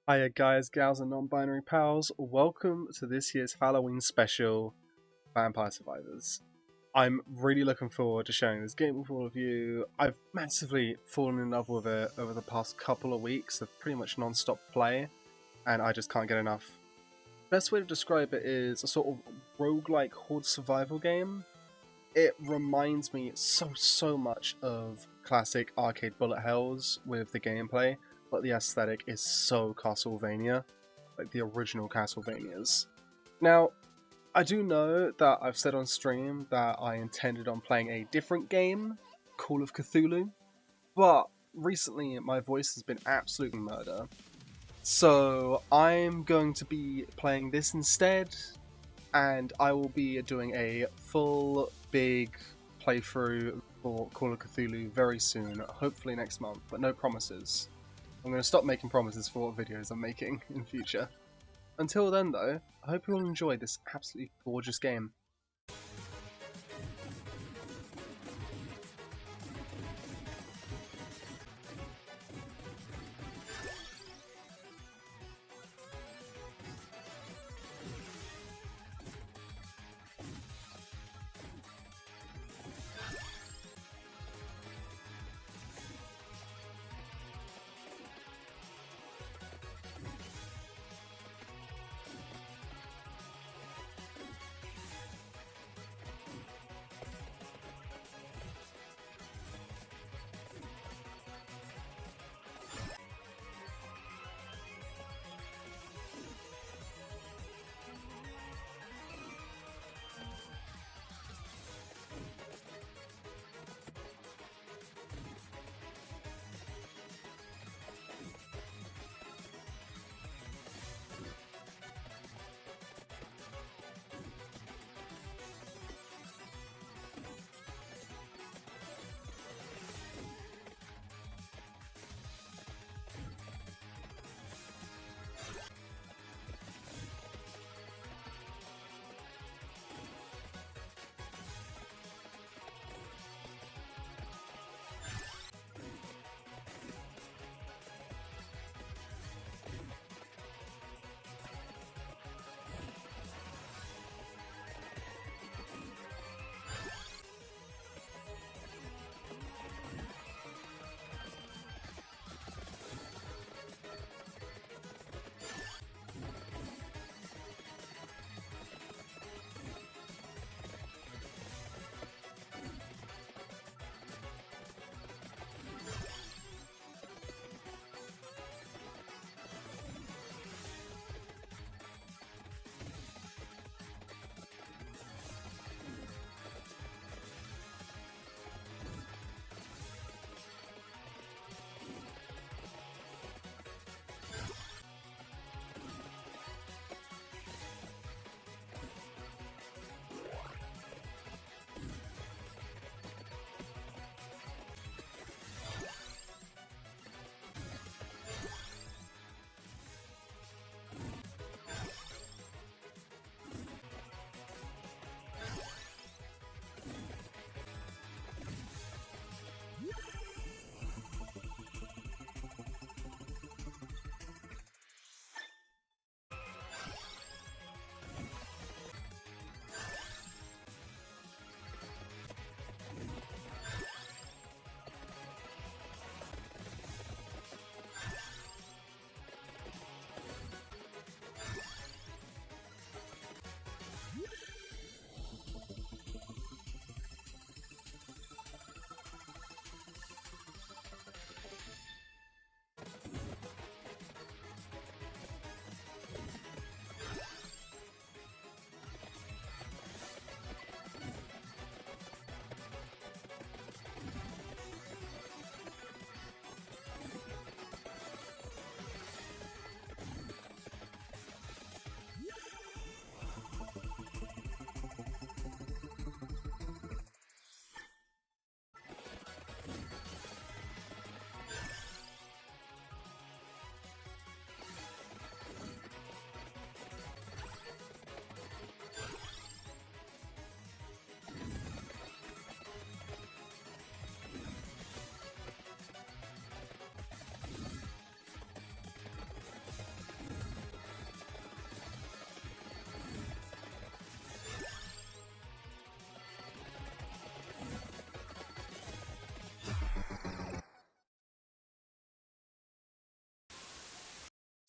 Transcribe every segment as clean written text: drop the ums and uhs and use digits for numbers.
Hiya guys, gals and non-binary pals, welcome to this year's Halloween special, Vampire Survivors. I'm really looking forward to sharing this game with all of you. I've massively fallen in love with it over the past couple of weeks of pretty much non-stop play, and I just can't get enough. Best way to describe it is a sort of roguelike horde survival game. It reminds me so much of classic arcade bullet hells with the gameplay, but the aesthetic is so Castlevania, like the original Castlevanias. Now, I do know that I've said on stream that I intended on playing a different game, Call of Cthulhu, but recently my voice has been absolute murder. So I'm going to be playing this instead, and I will be doing a full, big playthrough for Call of Cthulhu very soon, hopefully next month, but no promises. I'm going to stop making promises for what videos I'm making in future. Until then though, I hope you all enjoy this absolutely gorgeous game.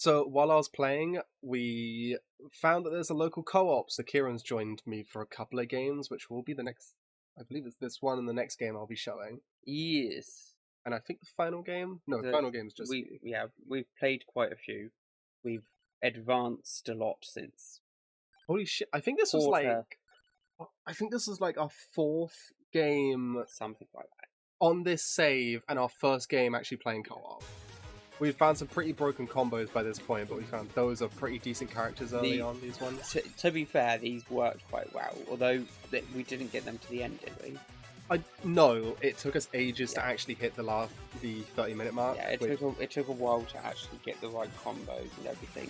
So while I was playing, we found that there's a local co-op. So Kieran's joined me for a couple of games, which will be the next. I believe it's this one and the next game I'll be showing. Yes. And I think the final game. No, the The, final game is just me. we've played quite a few. We've advanced a lot since Holy shit! I think this was quarter, like our fourth game something like that. on this save, and our first game actually playing co-op. We've found some pretty broken combos by this point, but we found those are pretty decent characters early on, these ones. To be fair, these worked quite well, although we didn't get them to the end, did we? No, it took us ages to actually hit the 30-minute mark. Yeah, it took a while to actually get the right combos and everything.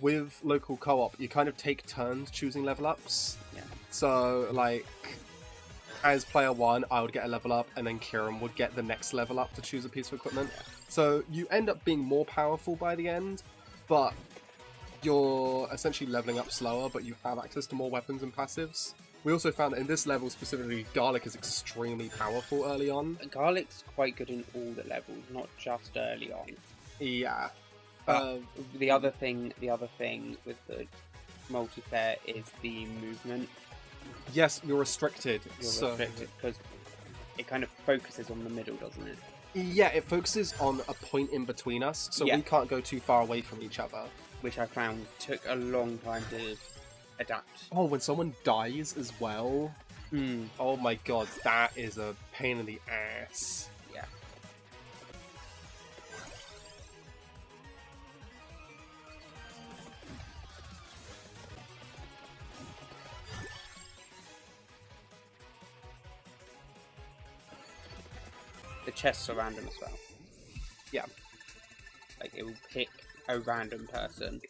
With local co-op, you kind of take turns choosing level ups. Yeah. So, like, as player one, I would get a level up, and then Kieran would get the next level up to choose a piece of equipment. Yeah. So you end up being more powerful by the end, but you're essentially leveling up slower, but you have access to more weapons and passives. We also found that in this level specifically, Garlic is extremely powerful early on. Garlic's quite good in all the levels, not just early on. Yeah. But the other thing with the multiplayer is the movement. Yes, you're restricted. You're restricted because it kind of focuses on the middle, doesn't it? Yeah, it focuses on a point in between us, so we can't go too far away from each other. Which I found took a long time to adapt. Oh, when someone dies as well. Oh my god, that is a pain in the ass. Yeah. The chests are random as well. Yeah. Like, it will pick a random person.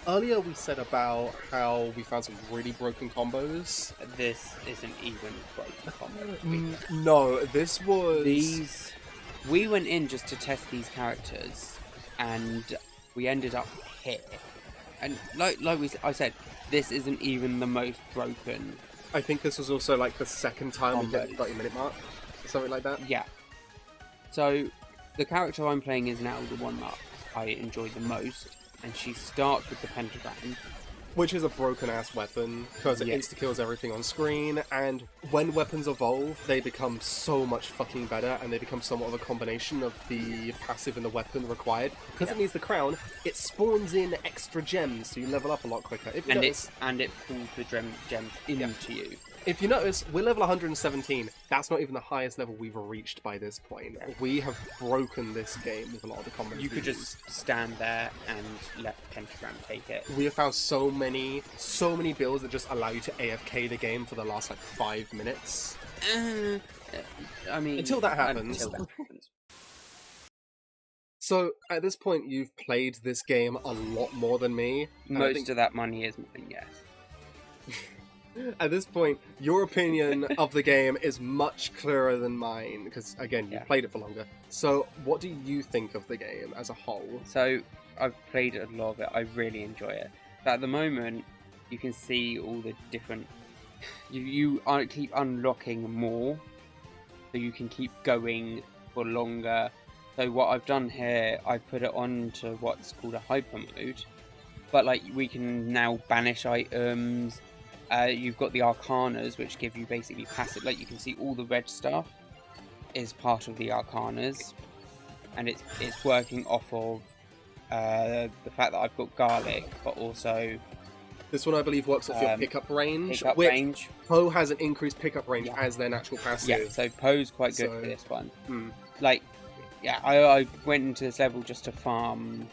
earlier we said about how we found some really broken combos. This isn't even broken combo. No, this was... We went in just to test these characters, and we ended up here. And I said, this isn't even the most broken. I think this was also like the second time we hit the 30-minute mark, or something like that. Yeah. So, the character I'm playing is now the one that I enjoy the most, and she starts with the pentagram. Which is a broken-ass weapon, because it insta-kills everything on screen, and when weapons evolve, they become so much fucking better, and they become somewhat of a combination of the passive and the weapon required. Because it needs the crown, it spawns in extra gems, so you level up a lot quicker. If you notice, it pulls the gems into you. If you notice, we're level 117. That's not even the highest level we've reached by this point. We have broken this game with a lot of the combos. You could just stand there and let the pentagram take it. We have found so many builds that just allow you to AFK the game for the last like 5 minutes. I mean, until that happens. So at this point, you've played this game a lot more than me. Most of that money is mine, yes. At this point, your opinion of the game is much clearer than mine, because, again, you've played it for longer. So, what do you think of the game as a whole? So, I've played a lot of it. I really enjoy it. But at the moment, you can see all the different... You keep unlocking more, so you can keep going for longer. So, what I've done here, I've put it on to what's called a hyper mode. But, like, we can now banish items... you've got the arcanas, which give you basically passive. Like, you can see all the red stuff is part of the arcanas, and it's working off of the fact that I've got garlic, but also this one I believe works off your pickup range. Poe has an increased pickup range as their natural passive. Yeah, so Poe's quite good for this one. Like, yeah, I went into this level just to farm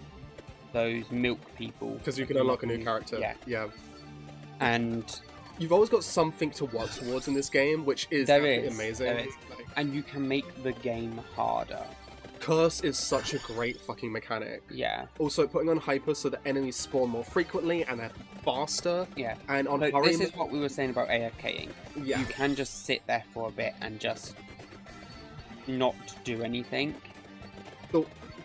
those milk people because you can unlock a new character. Yeah. And you've always got something to work towards in this game, which is amazing. There is. And you can make the game harder. Curse is such a great fucking mechanic. Yeah. Also, putting on hyper so that enemies spawn more frequently and they're faster. Yeah. And on hurry... This is what we were saying about AFKing. Yeah. You can just sit there for a bit and just not do anything.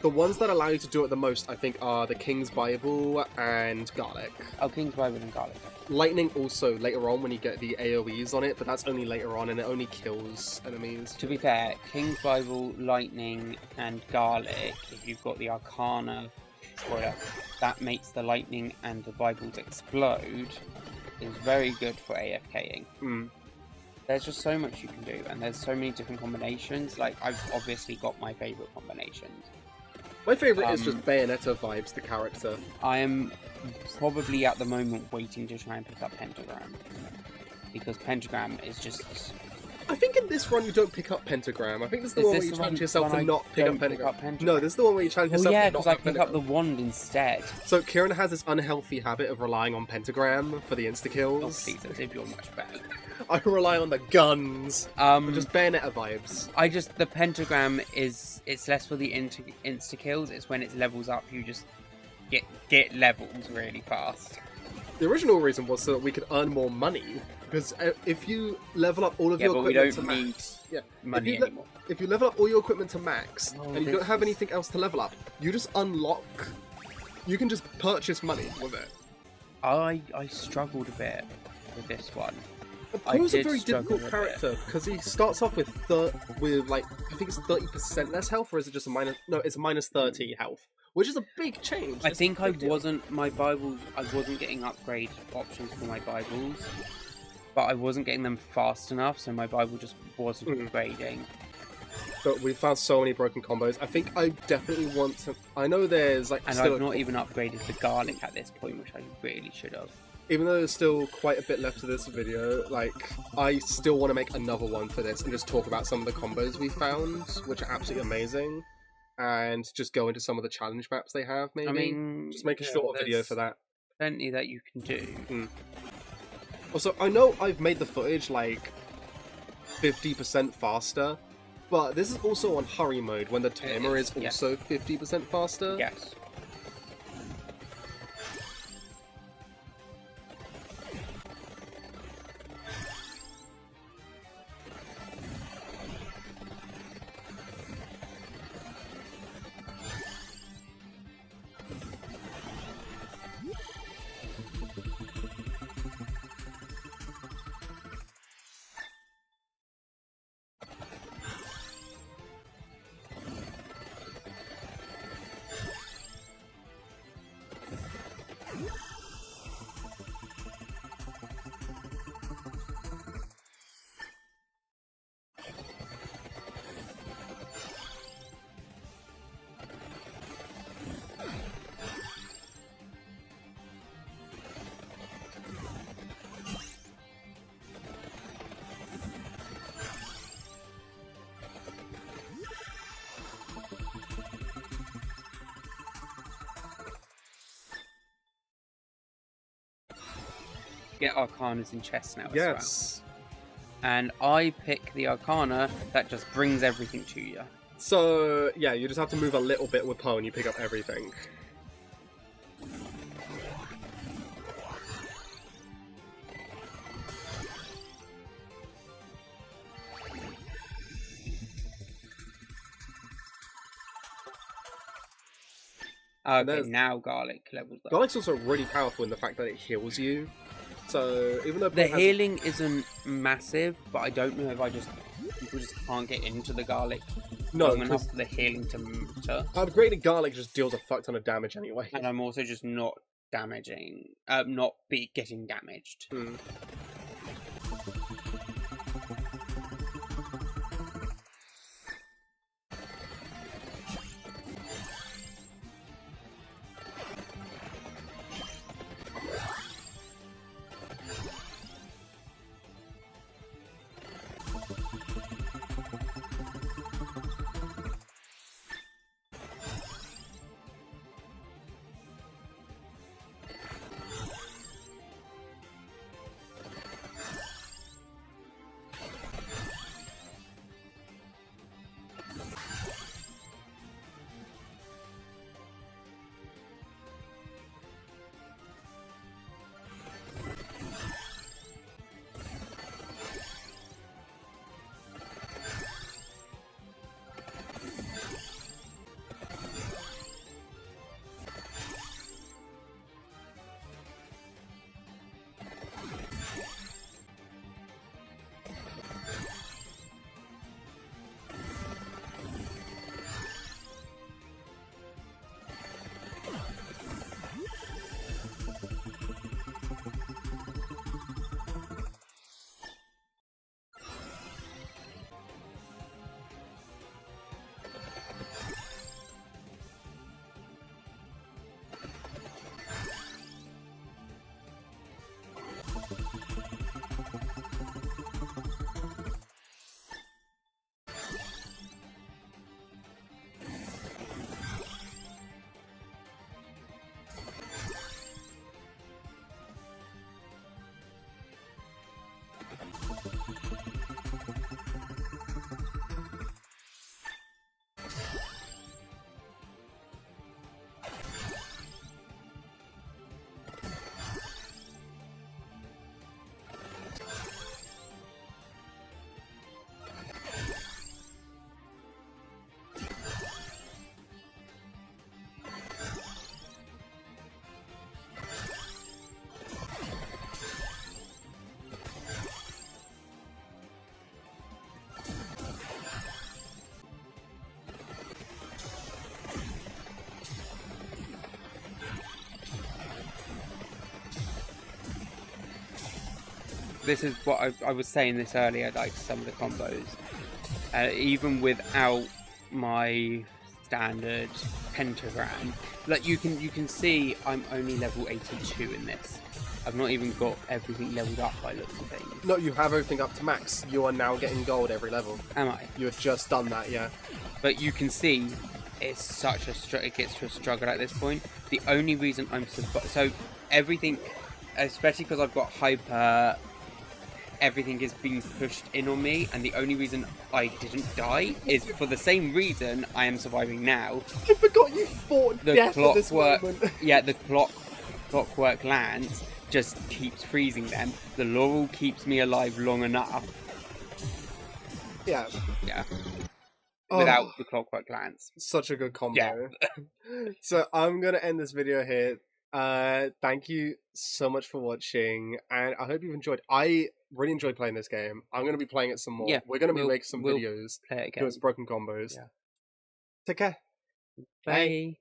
The ones that allow you to do it the most, I think, are the King's Bible and Garlic. Oh, King's Bible and Garlic. Lightning also later on when you get the AoEs on it, but that's only later on and it only kills enemies. To be fair, King's Bible, Lightning and Garlic, if you've got the Arcana, spoiler, that makes the Lightning and the Bibles explode, is very good for AFKing. There's just so much you can do, and there's so many different combinations. Like, I've obviously got my favourite combinations. My favourite is just Bayonetta vibes, the character. I am probably at the moment waiting to try and pick up Pentagram. Because Pentagram is just... I think in this run you don't pick up Pentagram. I think this is the one where you challenge yourself to not pick up Pentagram. No, this is the one where you challenge yourself to not pick up Pentagram. Oh yeah, because I pick up the wand instead. So Kieran has this unhealthy habit of relying on Pentagram for the insta-kills. Oh please, as if you're much better. I rely on the guns. Just Bayonetta vibes. The Pentagram is... It's less for the insta-kills. It's when it levels up, you just get levels really fast. The original reason was so that we could earn more money. Because if you level up all of your equipment to max... money anymore. If you level up all your equipment to max, and you don't have anything else to level up, you just unlock... You can just purchase money with it. I struggled a bit with this one. Poe's a very difficult character because he starts off with like I think it's 30% less health, or is it just a minus? No, it's a minus 30 health, which is a big change. I think I wasn't getting upgrade options for my Bibles, but I wasn't getting them fast enough, so my Bible just wasn't upgrading. But we found so many broken combos. I think I definitely want to. I know there's like, and I've not even upgraded the garlic at this point, which I really should have. Even though there's still quite a bit left of this video, like, I still want to make another one for this and just talk about some of the combos we found, which are absolutely amazing, and just go into some of the challenge maps they have, maybe. I mean, just make a short video for that. Plenty that you can do. Also, I know I've made the footage, like, 50% faster, but this is also on hurry mode, when the timer is also 50% faster. Yes. get arcanas in chests now as Yes. well. And I pick the arcana that just brings everything to you. So, yeah, you just have to move a little bit with Poe and you pick up everything. Okay, now garlic levels up. Garlic's also really powerful in the fact that it heals you. So, even though the healing isn't massive, but I don't know if people just can't get into the garlic long enough for the healing to matter. Upgraded garlic just deals a fuck ton of damage anyway. And I'm also just not getting damaged. This is what I was saying this earlier, like some of the combos. Even without my standard pentagram, like you can see I'm only level 82 in this. I've not even got everything leveled up by looks of things. No, you have everything up to max. You are now getting gold every level. Am I? You have just done that, yeah. But you can see it's such it gets to a struggle at this point. The only reason I'm so everything, especially because I've got hyper, everything is being pushed in on me, and the only reason I didn't die is for the same reason I am surviving now. I forgot you fought death at this moment. Yeah, the clockwork lance just keeps freezing them. The laurel keeps me alive long enough. Yeah. Yeah. Without the clockwork lance. Such a good combo. Yeah. So I'm gonna end this video here. Thank you so much for watching, and I hope you've enjoyed. I really enjoyed playing this game. I'm going to be playing it some more. Yeah, we're going to be making some videos play it again. doing broken combos. Yeah. Take care. Bye.